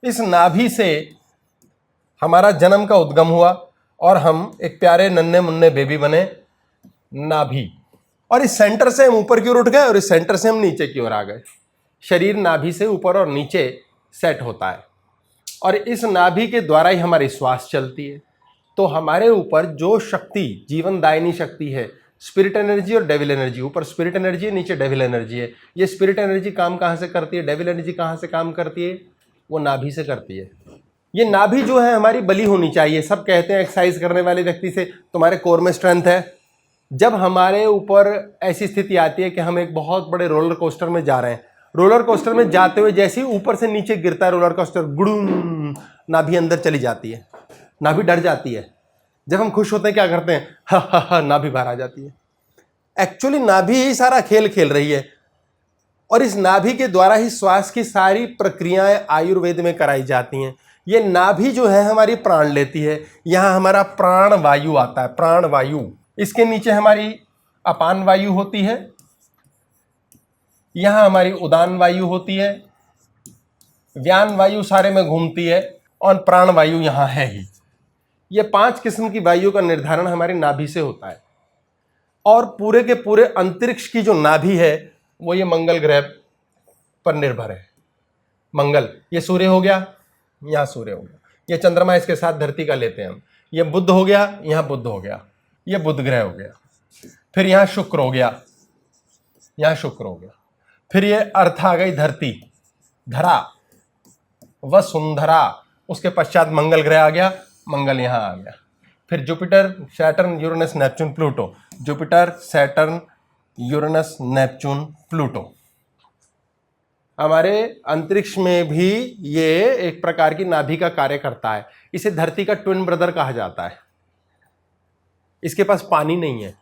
इस नाभि से हमारा जन्म का उद्गम हुआ और हम एक प्यारे नन्हे मुन्ने बेबी बने, नाभि। और इस सेंटर से हम ऊपर की ओर उठ गए और इस सेंटर से हम नीचे की ओर आ गए। शरीर नाभि से ऊपर और नीचे सेट होता है और इस नाभि के द्वारा ही हमारी श्वास चलती है। तो हमारे ऊपर जो शक्ति, जीवनदायिनी शक्ति है, स्पिरिट एनर्जी और डेविल एनर्जी, ऊपर स्पिरिट एनर्जी है, नीचे डेविल एनर्जी है। ये स्पिरिट एनर्जी काम कहाँ से करती है, डेविल एनर्जी कहाँ से काम करती है? वो नाभि से करती है। ये नाभि जो है हमारी बली होनी चाहिए। सब कहते हैं एक्सरसाइज करने वाले व्यक्ति से तुम्हारे कोर में स्ट्रेंथ है। जब हमारे ऊपर ऐसी स्थिति आती है कि हम एक बहुत बड़े रोलर कोस्टर में जा रहे हैं, रोलर कोस्टर में जाते हुए जैसे ही ऊपर से नीचे गिरता है रोलर कोस्टर, गुड़ूम, नाभि अंदर चली जाती है, नाभि डर जाती है। जब हम खुश होते हैं क्या करते हैं? हा हा हा, नाभि बाहर आ जाती है। एक्चुअली नाभि ही सारा खेल खेल रही है और इस नाभि के द्वारा ही श्वास की सारी प्रक्रियाएं आयुर्वेद में कराई जाती हैं। ये नाभि जो है हमारी प्राण लेती है। यहाँ हमारा प्राण वायु आता है, प्राण वायु। इसके नीचे हमारी अपान वायु होती है, यहाँ हमारी उदान वायु होती है, व्यान वायु सारे में घूमती है और प्राण वायु यहाँ है ही। ये 5 किस्म की वायु का निर्धारण हमारी नाभि से होता है और पूरे के पूरे अंतरिक्ष की जो नाभि है वो ये मंगल ग्रह पर निर्भर है। मंगल, ये सूर्य हो गया, यहाँ सूर्य हो गया, ये चंद्रमा, इसके साथ धरती का लेते हैं हम, ये बुध हो गया, यहाँ बुध हो गया, ये बुध ग्रह हो गया, फिर यहाँ शुक्र हो गया, यहाँ शुक्र हो गया, फिर ये अर्थ आ गई धरती, धरा, वसुंधरा, उसके पश्चात मंगल ग्रह आ गया, मंगल यहाँ आ गया, फिर Jupiter, Saturn, Uranus, Neptune, Pluto, Jupiter, Saturn, Uranus, Neptune, Pluto. हमारे अंतरिक्ष में भी ये एक प्रकार की नाभि का कार्य करता है। इसे धरती का ट्विन ब्रदर कहा जाता है। इसके पास पानी नहीं है।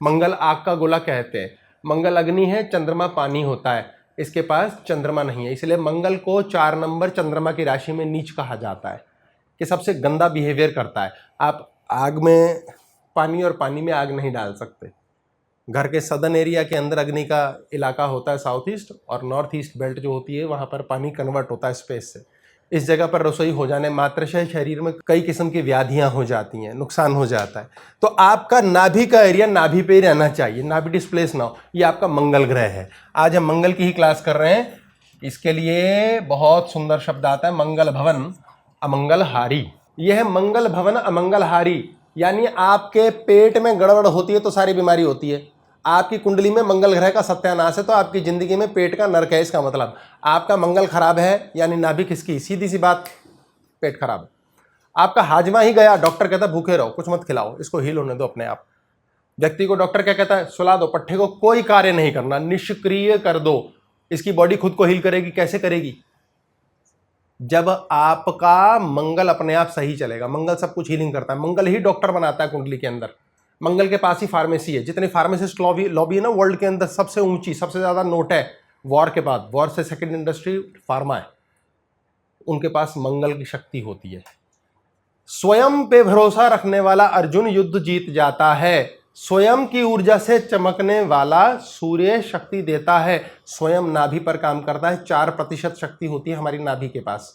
मंगल आग का गोला कहते हैं, मंगल अग्नि है, चंद्रमा पानी होता है, इसके पास चंद्रमा नहीं है। इसलिए मंगल को 4 नंबर चंद्रमा की राशि में नीच कहा जाता है कि सबसे गंदा बिहेवियर करता है। आप आग में पानी और पानी में आग नहीं डाल सकते। घर के सदर्न एरिया के अंदर अग्नि का इलाका होता है, साउथ ईस्ट और नॉर्थ ईस्ट बेल्ट जो होती है, वहाँ पर पानी कन्वर्ट होता है स्पेस से। इस जगह पर रसोई हो जाने मात्र से शरीर में कई किस्म की व्याधियाँ हो जाती हैं, नुकसान हो जाता है। तो आपका नाभि का एरिया नाभि पे ही रहना चाहिए, नाभि डिस्प्लेस ना हो। ये आपका मंगल ग्रह है। आज हम मंगल की ही क्लास कर रहे हैं। इसके लिए बहुत सुंदर शब्द आता है, मंगल भवन अमंगलहारी। यह है मंगल भवन अमंगलहारी, यानी आपके पेट में गड़बड़ होती है तो सारी बीमारी होती है। आपकी कुंडली में मंगल ग्रह का सत्यानाश है तो आपकी जिंदगी में पेट का नरक है। इसका मतलब आपका मंगल खराब है, यानी नाभि किसकी? सीधी सी बात, पेट खराब है। आपका हाजमा ही गया, डॉक्टर कहता है भूखे रहो, कुछ मत खिलाओ, इसको हील होने दो अपने आप। व्यक्ति को डॉक्टर क्या कहता है? सुला दो, पट्टे को कोई कार्य नहीं करना, निष्क्रिय कर दो, इसकी बॉडी खुद को हील करेगी। कैसे करेगी? जब आपका मंगल अपने आप सही चलेगा। मंगल सब कुछ हीलिंग करता है, मंगल ही डॉक्टर बनाता है कुंडली के अंदर। मंगल के पास ही फार्मेसी है। जितने फार्मासिस्ट लॉबी है ना वर्ल्ड के अंदर, सबसे ऊंची, सबसे ज्यादा नोट है वॉर के बाद, वॉर से सेकंड इंडस्ट्री फार्मा है। उनके पास मंगल की शक्ति होती है। स्वयं पे भरोसा रखने वाला अर्जुन युद्ध जीत जाता है। स्वयं की ऊर्जा से चमकने वाला सूर्य शक्ति देता है। स्वयं नाभि पर काम करता है। 4% शक्ति होती है हमारी नाभि के पास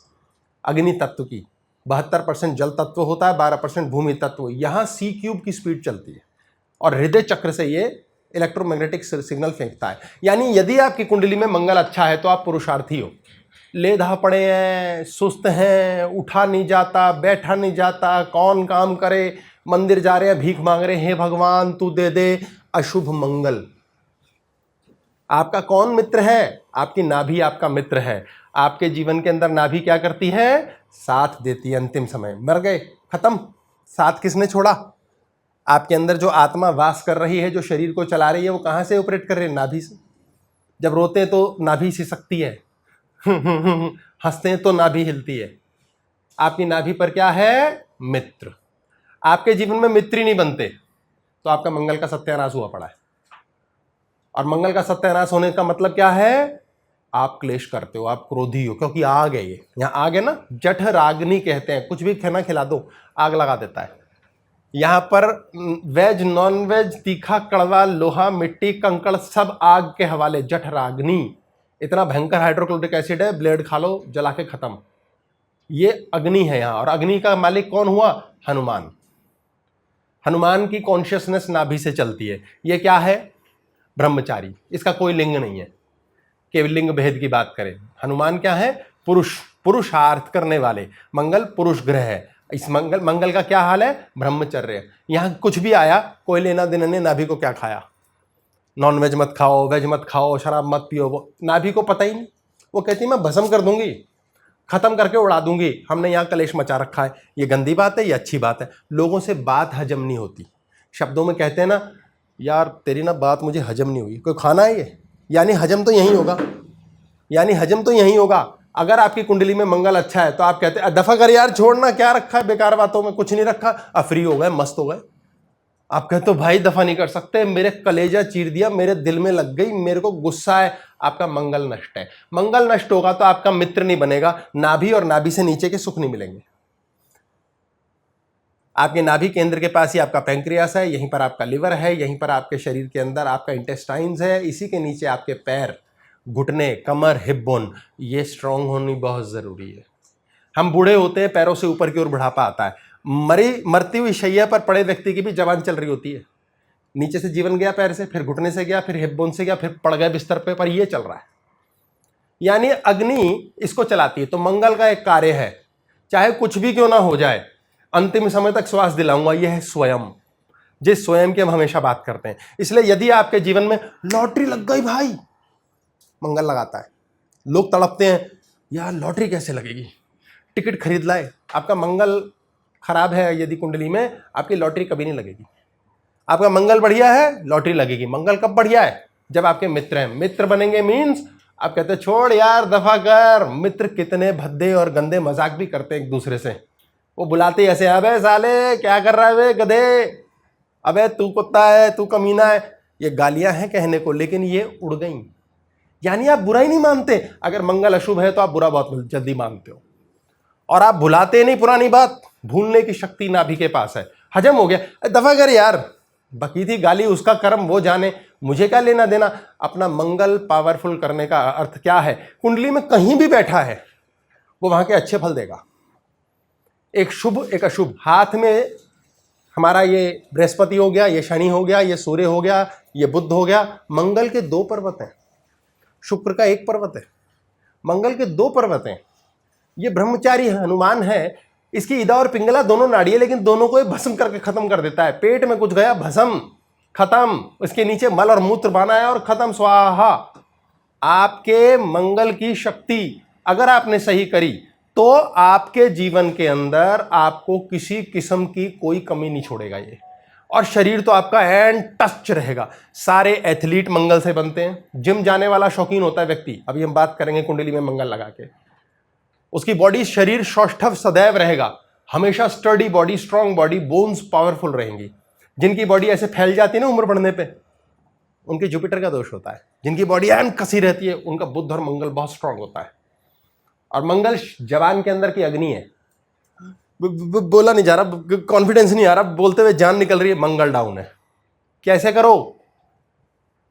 अग्नि तत्व की, 72% जल तत्व होता है, 12% भूमि तत्व। यहाँ C³ की स्पीड चलती है और हृदय चक्र से ये इलेक्ट्रोमैग्नेटिक सिग्नल फेंकता है। यानी यदि आपकी कुंडली में मंगल अच्छा है तो आप पुरुषार्थी हो। लेधा पड़े हैं, सुस्त हैं, उठा नहीं जाता, बैठा नहीं जाता, कौन काम करे, मंदिर जा रहे हैं, भीख मांग रहे हैं, हे भगवान तू दे दे, अशुभ मंगल। आपका कौन मित्र है? आपकी नाभि आपका मित्र है। आपके जीवन के अंदर नाभि क्या करती है? साथ देती है। अंतिम समय मर गए, खत्म, साथ किसने छोड़ा? आपके अंदर जो आत्मा वास कर रही है, जो शरीर को चला रही है, वो कहाँ से ऑपरेट कर रही है? नाभि से। जब रोते हैं तो नाभि सिसकती है, हंसते हैं तो नाभि हिलती है। आपकी नाभि पर क्या है? मित्र। आपके जीवन में मित्र ही नहीं बनते तो आपका मंगल का सत्यानाश हुआ पड़ा है। और मंगल का सत्यानाश होने का मतलब क्या है? आप क्लेश करते हो, आप क्रोधी हो, क्योंकि आग है ये। यहाँ आग है ना, जठ राग्नि कहते हैं। कुछ भी खाना खिला दो, आग लगा देता है। यहाँ पर वेज, नॉन वेज, तीखा, कड़वा, लोहा, मिट्टी, कंकड़, सब आग के हवाले। जठ राग्नि इतना भयंकर हाइड्रोक्लोरिक एसिड है, ब्लेड खा लो, जला के खत्म। ये अग्नि है यहाँ, और अग्नि का मालिक कौन हुआ? हनुमान। हनुमान की कॉन्शियसनेस नाभि से चलती है। ये क्या है? ब्रह्मचारी। इसका कोई लिंग नहीं है, केवल लिंग भेद की बात करें। हनुमान क्या है? पुरुष, पुरुषार्थ करने वाले। मंगल पुरुष ग्रह है। इस मंगल का क्या हाल है? ब्रह्मचर्य। यहां कुछ भी आया, कोई लेना देना नहीं। नाभि को क्या खाया? नॉन वेज मत खाओ, वेज मत खाओ, शराब मत पियो, वो नाभि को पता ही नहीं। वो कहती मैं भस्म कर दूंगी, खत्म करके उड़ा दूंगी। हमने यहाँ कलेश मचा रखा है। ये गंदी बात है, ये अच्छी बात है? लोगों से बात हजम नहीं होती। शब्दों में कहते हैं ना, यार तेरी ना बात मुझे हजम नहीं हुई। कोई खाना है ये? यानी हजम तो यही होगा, यानी हजम तो यही होगा। अगर आपकी कुंडली में मंगल अच्छा है तो आप कहते हैं दफा कर यार, छोड़ना, क्या रखा है बेकार बातों में, कुछ नहीं रखा, फ्री हो गए, मस्त हो गए। आप कहते हो भाई दफा नहीं कर सकते, मेरे कलेजा चीर दिया, मेरे दिल में लग गई, मेरे को गुस्सा है। आपका मंगल नष्ट है। मंगल नष्ट होगा तो आपका मित्र नहीं बनेगा, नाभि और नाभि से नीचे के सुख नहीं मिलेंगे। आपके नाभि केंद्र के पास ही आपका पैंक्रियास है, यहीं पर आपका लिवर है, यहीं पर आपके शरीर के अंदर आपका इंटेस्टाइन्स है, इसी के नीचे आपके पैर, घुटने, कमर, हिप बोन, ये स्ट्रांग होनी बहुत जरूरी है। हम बूढ़े होते हैं, पैरों से ऊपर की ओर बुढ़ापा आता है। मरती हुई शैया पर पड़े व्यक्ति की भी जबान चल रही होती है। नीचे से जीवन गया पैर से, फिर घुटने से गया, फिर हिप बोन से गया, फिर पड़ गए बिस्तर पे, पर ये चल रहा है। यानी अग्नि इसको चलाती है। तो मंगल का एक कार्य है, चाहे कुछ भी क्यों ना हो जाए, अंतिम समय तक श्वास दिलाऊंगा, यह है स्वयं। जिस स्वयं की हम हमेशा बात करते हैं। इसलिए यदि आपके जीवन में लॉटरी लग गई भाई, मंगल लगाता है। लोग तड़पते हैं, यार लॉटरी कैसे लगेगी, टिकट खरीद लाए। आपका मंगल खराब है यदि कुंडली में, आपकी लॉटरी कभी नहीं लगेगी। आपका मंगल बढ़िया है, लॉटरी लगेगी। मंगल कब बढ़िया है? जब आपके मित्र हैं। मित्र बनेंगे मीन्स आप कहते हैं छोड़ यार दफा कर। मित्र कितने भद्दे और गंदे मजाक भी करते हैं एक दूसरे से। वो बुलाते ऐसे, अबे साले क्या कर रहा है वे गधे, अबे तू कुत्ता है, तू कमीना है। ये गालियां हैं कहने को, लेकिन ये उड़ गई। यानी आप बुरा ही नहीं मानते। अगर मंगल अशुभ है तो आप बुरा बहुत जल्दी मानते हो, और आप भुलाते नहीं पुरानी बात। भूलने की शक्ति नाभि के पास है। हजम हो गया, दफा कर यार, बकी थी गाली, उसका कर्म वो जाने, मुझे क्या लेना देना। अपना मंगल पावरफुल करने का अर्थ क्या है? कुंडली में कहीं भी बैठा है वो वहां के अच्छे फल देगा। एक शुभ एक अशुभ। हाथ में हमारा ये बृहस्पति हो गया, ये शनि हो गया, ये सूर्य हो गया, ये बुध हो गया। मंगल के 2 पर्वत हैं, शुक्र का 1 पर्वत है। मंगल के 2 पर्वत हैं। ये ब्रह्मचारी हनुमान है, इसकी इदा और पिंगला दोनों नाड़ी है, लेकिन दोनों को भस्म करके खत्म कर देता है। पेट में कुछ गया, भस्म, खत्म। इसके नीचे मल और मूत्र बना है और खत्म, स्वाहा। आपके मंगल की शक्ति अगर आपने सही करी तो आपके जीवन के अंदर आपको किसी किस्म की कोई कमी नहीं छोड़ेगा ये। और शरीर तो आपका एंड टच रहेगा। सारे एथलीट मंगल से बनते हैं। जिम जाने वाला शौकीन होता है व्यक्ति, अभी हम बात करेंगे कुंडली में मंगल लगा के, उसकी बॉडी, शरीर सौष्ठव सदैव रहेगा, हमेशा sturdy body, strong body, bones powerful रहेंगी। जिनकी बॉडी ऐसे फैल जाती है ना उम्र बढ़ने पे, उनके जुपिटर का दोष होता है। जिनकी बॉडी एन कसी रहती है, उनका बुध और मंगल बहुत स्ट्रांग होता है। और मंगल जवान के अंदर की अग्नि है। बोला नहीं जा रहा, कॉन्फिडेंस नहीं आ रहा, बोलते हुए जान निकल रही है। मंगल डाउन है। कैसे करो?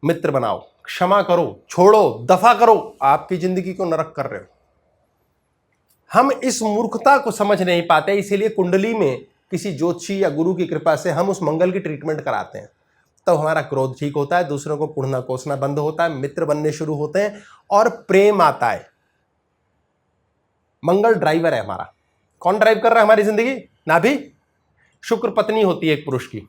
मित्र बनाओ, क्षमा करो, छोड़ो, दफा करो। आपकी जिंदगी को नरक कर रहे हो। हम इस मूर्खता को समझ नहीं पाते, इसीलिए कुंडली में किसी ज्योतिषी या गुरु की कृपा से हम उस मंगल की ट्रीटमेंट कराते हैं। तब हमारा क्रोध ठीक होता है, दूसरों को पुढ़ना कोसना बंद होता है, मित्र बनने शुरू होते हैं और प्रेम आता है। मंगल ड्राइवर है हमारा। कौन ड्राइव कर रहा है हमारी जिंदगी? नाभि। शुक्र पत्नी होती है एक पुरुष की,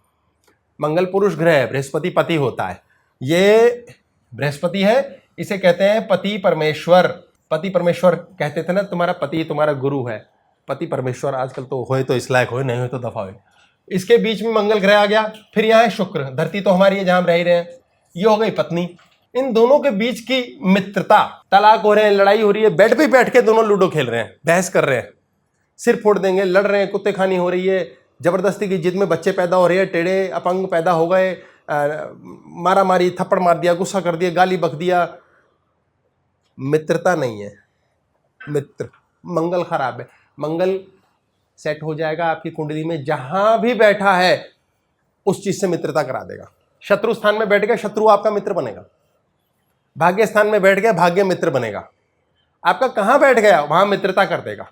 मंगल पुरुष ग्रह है, बृहस्पति पति होता है। ये बृहस्पति है, इसे कहते हैं पति परमेश्वर। पति परमेश्वर कहते थे ना, तुम्हारा पति तुम्हारा गुरु है। पति परमेश्वर आजकल तो होए तो इस लायक होए, नहीं हो तो दफा होए। इसके बीच में मंगल ग्रह आ गया। फिर यहाँ है शुक्र, धरती तो हमारी है जहां हम रह रहे हैं, ये हो गई पत्नी। इन दोनों के बीच की मित्रता, तलाक हो रहे हैं, लड़ाई हो रही है, बेड पे बैठ के दोनों लूडो खेल रहे हैं, बहस कर रहे हैं, सिर फोड़ देंगे, लड़ रहे हैं, कुत्ते खानी हो रही है, जबरदस्ती की जिद में बच्चे पैदा हो रहे हैं, टेढ़े अपंग पैदा हो गए, मारा मारी, थप्पड़ मार दिया, गुस्सा कर दिया, गाली बक दिया। मित्रता नहीं है। मित्र, मंगल खराब है। मंगल सेट हो जाएगा आपकी कुंडली में, जहां भी बैठा है उस चीज से मित्रता करा देगा। शत्रु स्थान में बैठ गया, शत्रु आपका मित्र बनेगा। भाग्य स्थान में बैठ गया, भाग्य मित्र बनेगा। आपका कहां बैठ गया, वहां मित्रता कर देगा।